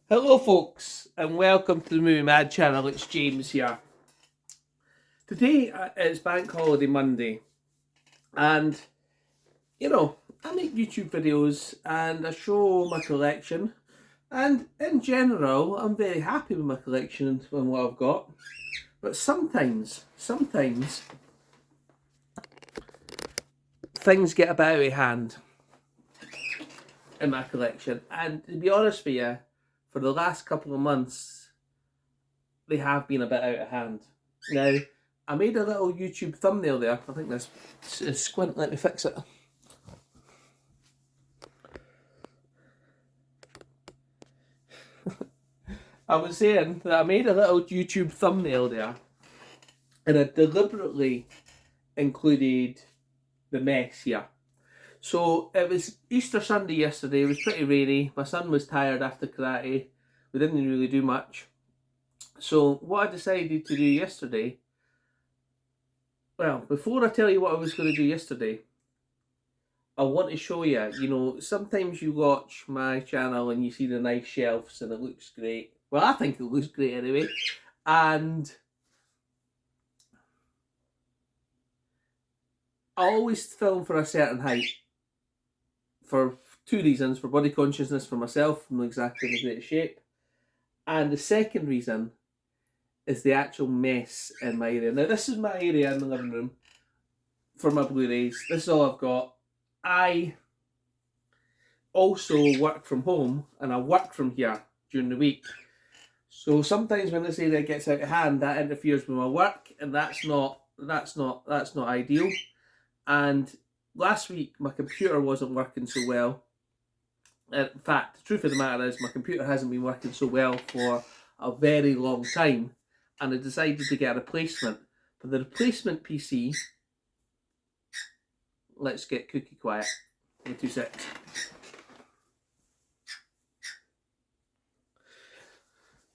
Hello folks and welcome to the Movie Mad channel. It's James here. Today it's Bank Holiday Monday and I make YouTube videos and I show my collection, and in general I'm very happy with my collection and what I've got, but sometimes things get a bit out of hand in my collection, and to be honest with you, for the last couple of months they have been a bit out of hand. Now, I made a little YouTube thumbnail there. I think this is squint. Let me fix it. I was saying that I made a little YouTube thumbnail there, and I deliberately included the mess here. So it was Easter Sunday yesterday. It was pretty rainy. My son was tired after karate. We didn't really do much. So what I decided to do yesterday, well, before I tell you what I was going to do yesterday, I want to show you, sometimes you watch my channel and you see the nice shelves and it looks great. Well, I think it looks great anyway. And I always film for a certain height. For two reasons: for body consciousness, for myself, I'm not exactly in the greatest shape. And the second reason is the actual mess in my area. Now, this is my area in the living room for my Blu-rays. This is all I've got. I also work from home and I work from here during the week. So sometimes when this area gets out of hand, that interferes with my work, and that's not ideal. And last week my computer wasn't working so well. In fact, the truth of the matter is my computer hasn't been working so well for a very long time, and I decided to get a replacement. For the replacement PC, let's get Cookie quiet. In 2 seconds.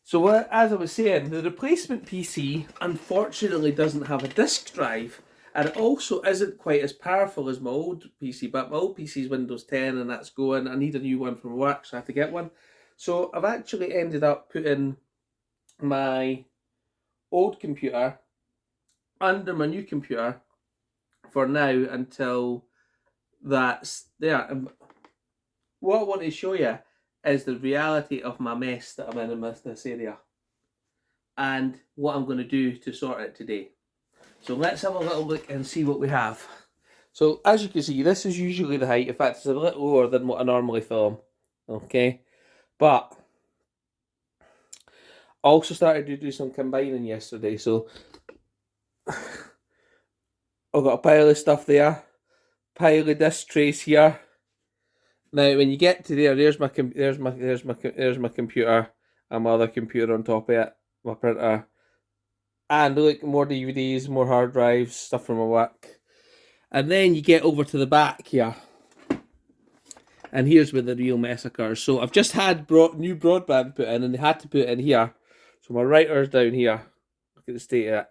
So as I was saying, the replacement PC unfortunately doesn't have a disk drive, and it also isn't quite as powerful as my old PC, but my old PC is Windows 10 and that's going. I need a new one from work, so I have to get one. So I've actually ended up putting my old computer under my new computer for now until that's there. And what I want to show you is the reality of my mess that I'm in this area, and what I'm going to do to sort it today. So let's have a little look and see what we have. So as you can see, this is usually the height. In fact, it's a little lower than what I normally film. Okay, but I also started to do some combining yesterday. So I've got a pile of stuff there, pile of disc trays here. Now, when you get to there, there's my computer and my other computer on top of it, my printer, and look, more DVDs, more hard drives, stuff from my work. And then you get over to the back here, and here's where the real mess occurs. So I've just had new broadband put in, and they had to put it in here. So my router's down here. Look at the state of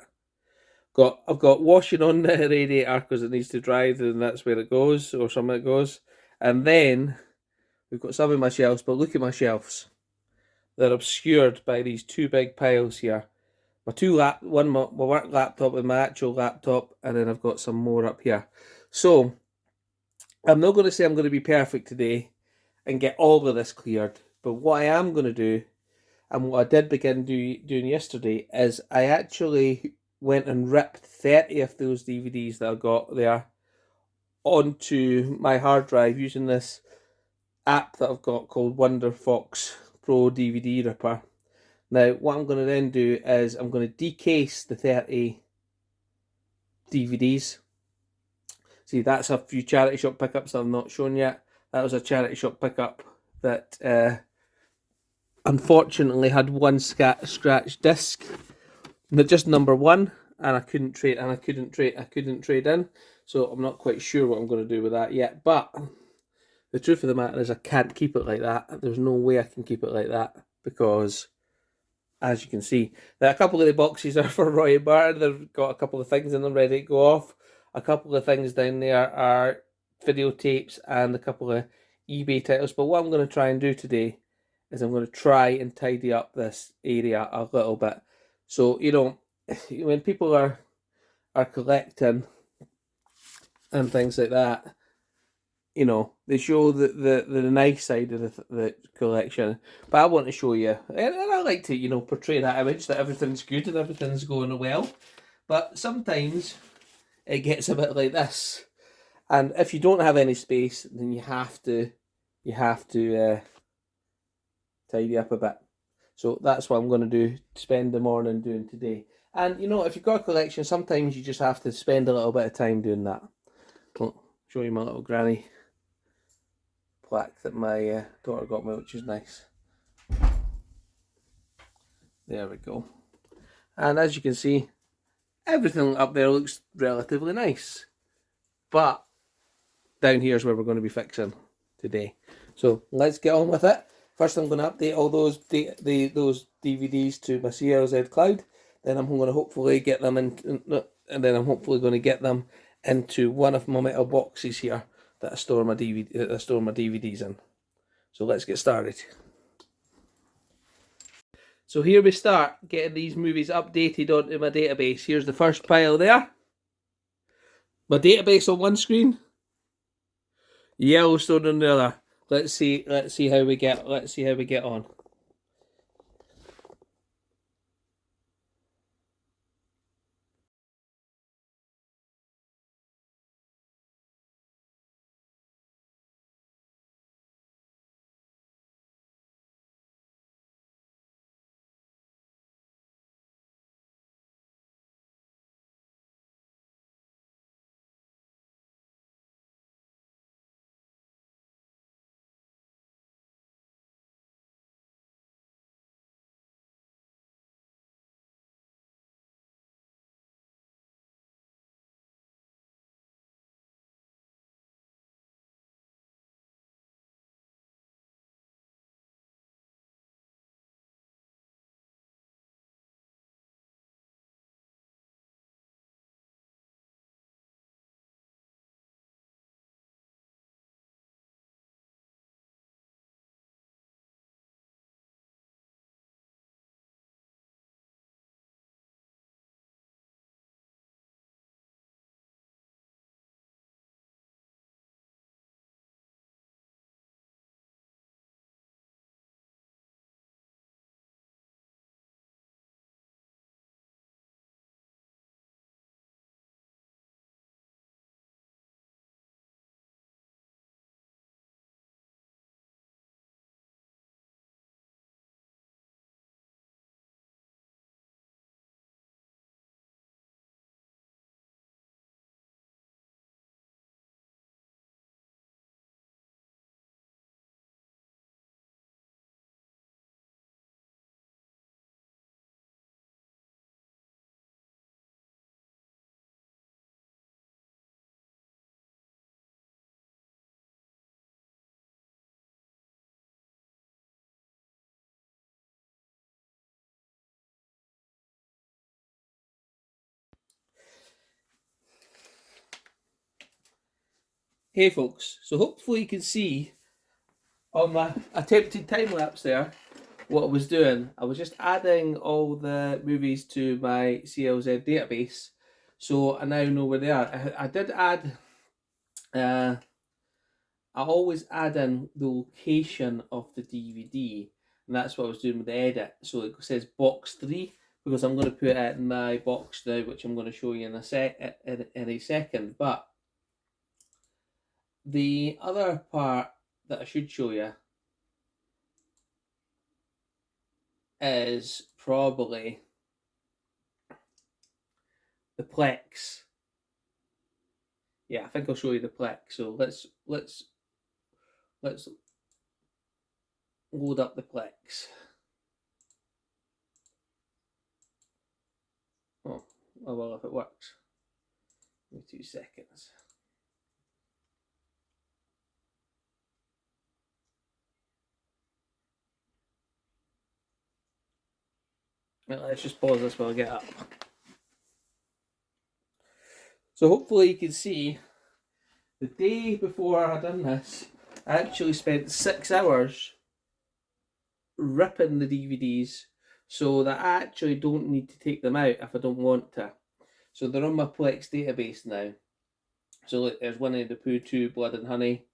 it. I've got washing on the radiator because it needs to dry, and that's where it goes, or somewhere it goes. And then we've got some of my shelves, but look at my shelves. They're obscured by these two big piles here. My work laptop and my actual laptop, and then I've got some more up here. So I'm not going to say I'm going to be perfect today and get all of this cleared, but what I am going to do, and what I did begin doing yesterday, is I actually went and ripped 30 of those DVDs that I got there onto my hard drive using this app that I've got called WonderFox Pro DVD Ripper. Now, what I'm going to then do is I'm going to decase the 30 DVDs. See, that's a few charity shop pickups I've not shown yet. That was a charity shop pickup that unfortunately had one scratch disc, just number one, and I couldn't trade in. So I'm not quite sure what I'm going to do with that yet. But the truth of the matter is I can't keep it like that. There's no way I can keep it like that, because as you can see, there are a couple of the boxes are for Roy and Martin. They've got a couple of things in them ready to go off. A couple of things down there are videotapes and a couple of eBay titles. But what I'm going to try and do today is I'm going to try and tidy up this area a little bit. So, you know, when people are collecting and things like that, you know, they show the nice side of the collection. But I want to show you, and I like to, you know, portray that image that everything's good and everything's going well. But sometimes it gets a bit like this. And if you don't have any space, then you have to tidy up a bit. So that's what I'm going to do, spend the morning doing today. And you know, if you've got a collection, sometimes you just have to spend a little bit of time doing that. I'll show you my little granny plaque that my daughter got me, which is nice. There we go. And as you can see, everything up there looks relatively nice. But down here is where we're going to be fixing today. So let's get on with it. First, I'm going to update all those those DVDs to my CLZ cloud. Then I'm going to hopefully get them in, and then I'm hopefully going to get them into one of my metal boxes here that I store my DVDs in. So let's get started. So here we start getting these movies updated onto my database. Here's the first pile there. My database on one screen, Yellowstone on the other. Let's see how we get on. Hey folks, so hopefully you can see on my attempted time lapse there what I was doing. I was just adding all the movies to my CLZ database, so I now know where they are. I did add, I always add in the location of the DVD, and that's what I was doing with the edit. So it says box 3 because I'm going to put it in my box now, which I'm going to show you in a second. But the other part that I should show you is probably the Plex. Yeah, I think I'll show you the Plex. So let's load up the Plex. Oh, well, if it works. Give me 2 seconds. Right, let's just pause this while I get up. So hopefully you can see the day before I done this, I actually spent 6 hours ripping the DVDs so that I actually don't need to take them out if I don't want to. So they're on my Plex database now. So look, there's Winnie the Pooh 2, Blood and Honey.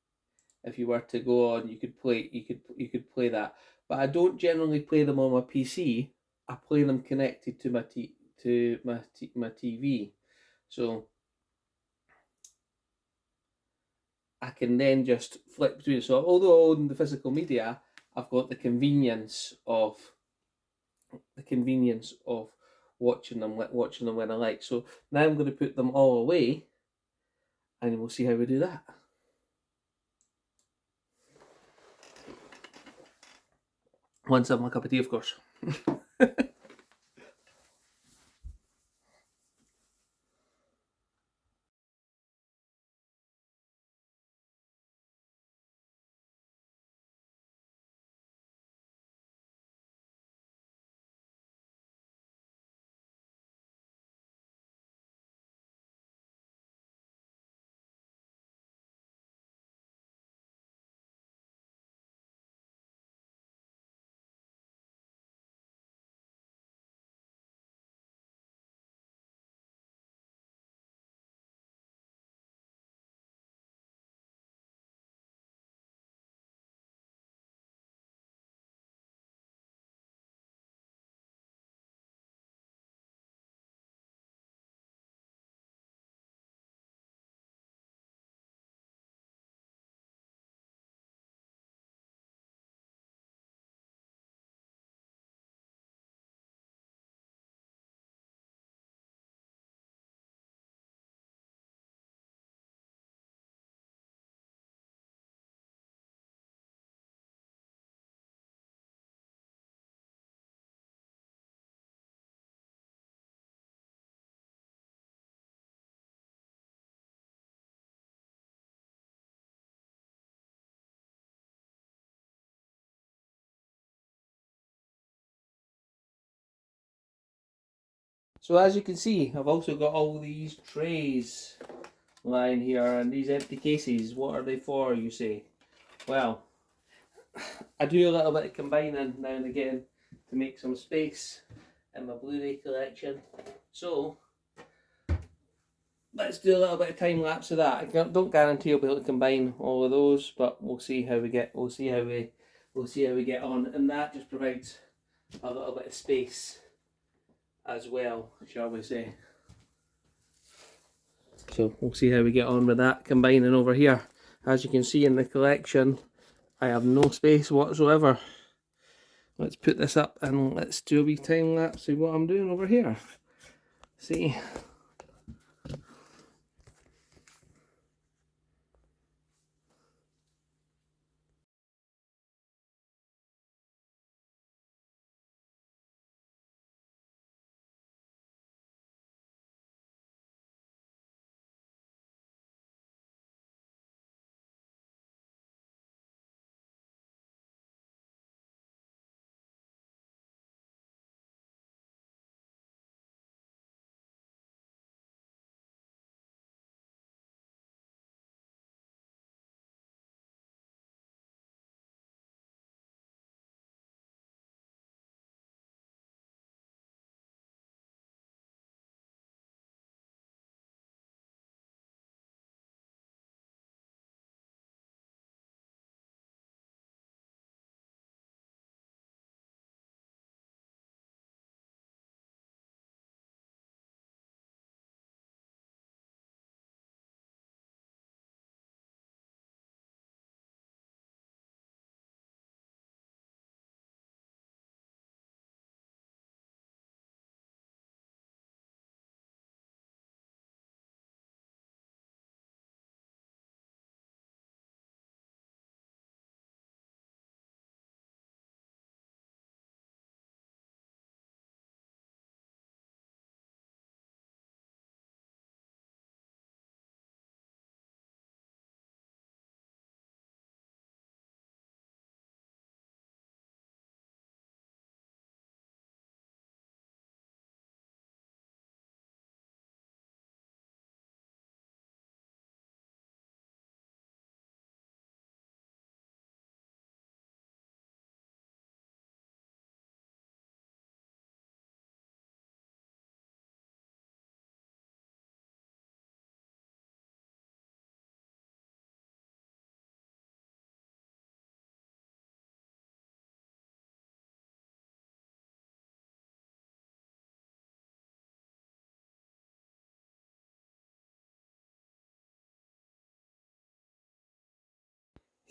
If you were to go on, you could play that. But I don't generally play them on my PC. I play them connected to my TV. So I can then just flip between. So although I own the physical media, I've got the convenience of watching them when I like. So now I'm going to put them all away, and we'll see how we do that. Once I have my cup of tea, of course. So as you can see, I've also got all these trays lying here and these empty cases. What are they for, you say? Well, I do a little bit of combining now and again to make some space in my Blu-ray collection. So let's do a little bit of time lapse of that. I don't guarantee I'll be able to combine all of those, but we'll see how we get. We'll see how we get on, and that just provides a little bit of space as well, shall we say? So we'll see how we get on with that combining over here. As you can see in the collection, I have no space whatsoever. Let's put this up and let's do a wee time lapse of what I'm doing over here. See.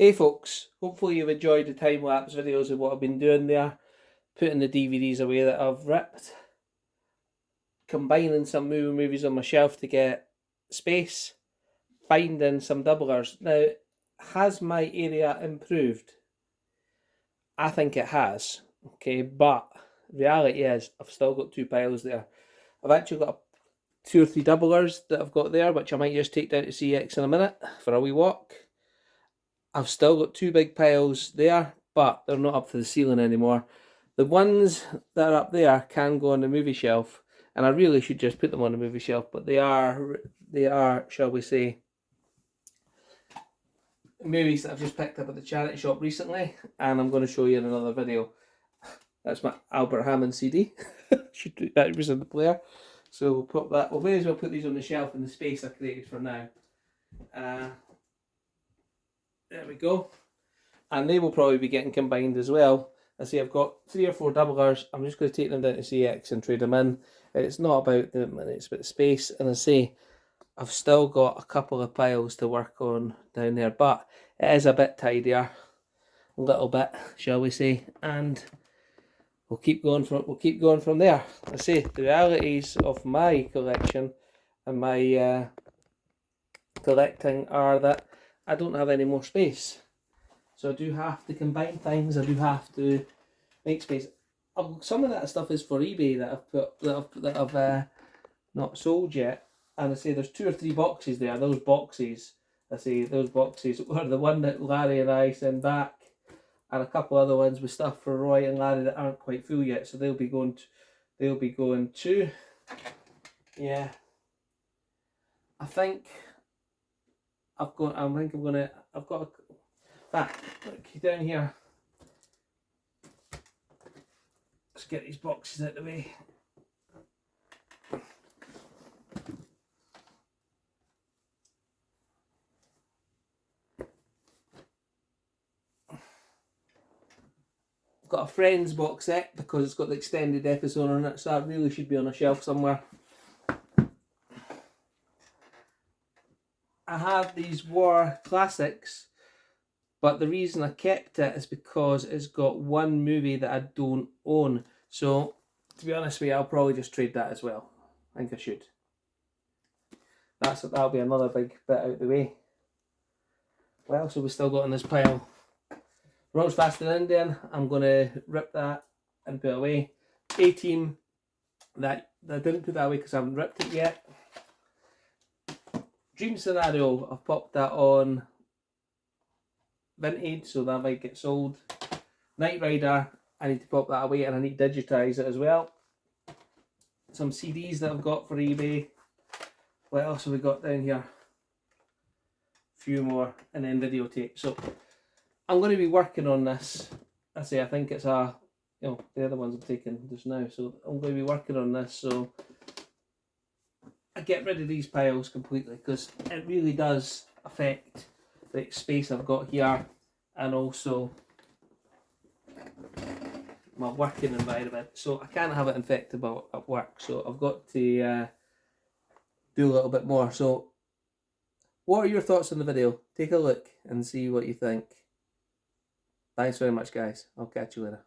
Hey folks, hopefully you've enjoyed the time-lapse videos of what I've been doing there, putting the DVDs away that I've ripped, combining some movies on my shelf to get space, finding some doublers. Now, has my area improved? I think it has, okay, but reality is I've still got two piles there. I've actually got two or three doublers that I've got there, which I might just take down to CX in a minute for a wee walk. I've still got two big piles there, but they're not up to the ceiling anymore. The ones that are up there can go on the movie shelf, and I really should just put them on the movie shelf, but they are, shall we say, movies that I've just picked up at the charity shop recently, and I'm going to show you in another video. That's my Albert Hammond CD. That was in the player. So we'll put that, we may as well put these on the shelf in the space I created for now. There we go. And they will probably be getting combined as well. I say I've got 3 or 4 doublers. I'm just going to take them down to CX and trade them in. It's not about the money, it's about the space. And I say I've still got a couple of piles to work on down there, but it is a bit tidier, a little bit, shall we say, and we'll keep going from there. I say the realities of my collection and my collecting are that I don't have any more space. So I do have to combine things. I do have to make space. Some of that stuff is for eBay that I've put that I've not sold yet. And I say there's 2 or 3 boxes there. Those boxes were the one that Larry and I send back, and a couple other ones with stuff for Roy and Larry that aren't quite full yet. So they'll be going to. Yeah. I think I've got look down here. Let's get these boxes out of the way. I've got a Friends box set because it's got the extended episode on it, so that really should be on a shelf somewhere. I have these war classics, but the reason I kept it is because it's got one movie that I don't own. So, to be honest with you, I'll probably just trade that as well. I think I should. That'll be another big bit out of the way. What else have we still got in this pile? World's Fast and Indian. I'm going to rip that and put it away. A-Team. That I didn't put that away because I haven't ripped it yet. Dream Scenario. I've popped that on vintage, so that might get sold. Knight Rider, I need to pop that away, and I need to digitize it as well. Some CDs that I've got for eBay. What else have we got down here? A few more, and then videotape. So I'm going to be working on this. I think it's the other ones I'm taking just now. So I'm going to be working on this, so I get rid of these piles completely, because it really does affect the space I've got here, and also my working environment. So I can't have it infected at work, so I've got to do a little bit more. So what are your thoughts on the video? Take a look and see what you think. Thanks very much, guys. I'll catch you later.